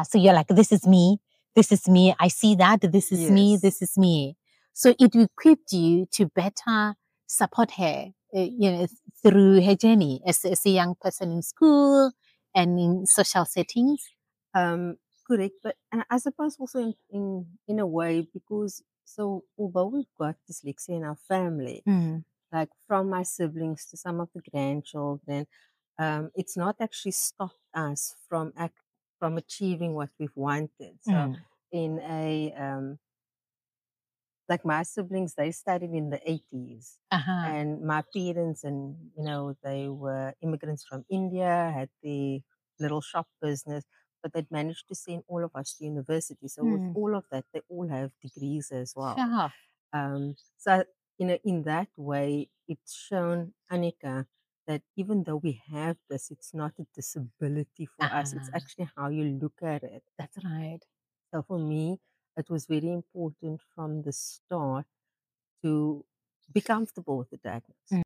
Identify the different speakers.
Speaker 1: So you're like, this is me, this is me. I see that, this is me,
Speaker 2: Yes.
Speaker 1: this is me. So it equipped you to better support her, through her journey as a young person in school and in social settings.
Speaker 2: Um, Correct. But and I suppose also in a way because so although we've got dyslexia in our family,
Speaker 1: Mm,
Speaker 2: like from my siblings to some of the grandchildren, it's not actually stopped us from achieving what we've wanted. So
Speaker 1: mm,
Speaker 2: in a like my siblings, they studied in the 80s.
Speaker 1: uh-huh.
Speaker 2: And my parents, and they were immigrants from India, had the little shop business, but they'd managed to send all of us to university. So with
Speaker 1: Mm,
Speaker 2: all of that, they all have degrees as well.
Speaker 1: sure.
Speaker 2: So in that way, it's shown Anika that even though we have this, it's not a disability for us. It's
Speaker 1: Uh-huh.
Speaker 2: actually how you look at it.
Speaker 1: That's right.
Speaker 2: So for me, it was very important from the start to be comfortable with the diagnosis.